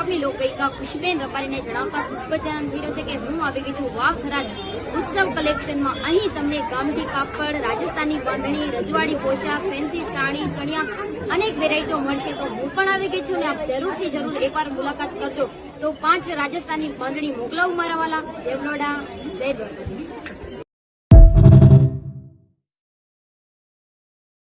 ઉત્સવની લોકગાયિકા ખુશીબેન રબારીને જણાવતા ખૂબ જ આનંદ થઈ રહ્યો છે કે હું આવી ગઈ છું વાવ થરાદ ઉત્સવ કલેક્શનમાં। અહીં તમને ગામઠી કાપડ, રાજસ્થાની બાંધણી, રજવાડી પોશાક, ફેન્સી સાડી, ચણિયા અનેક વેરાયટીઓ મળશે। તો હું પણ આવી ગઈ છું અને આપ જરૂરથી જરૂર એકવાર મુલાકાત કરજો। તો 5 રાજસ્થાની બાંધણી મોકલાવું મારા વાલા। જય બરોડા, જય દ્વારકા।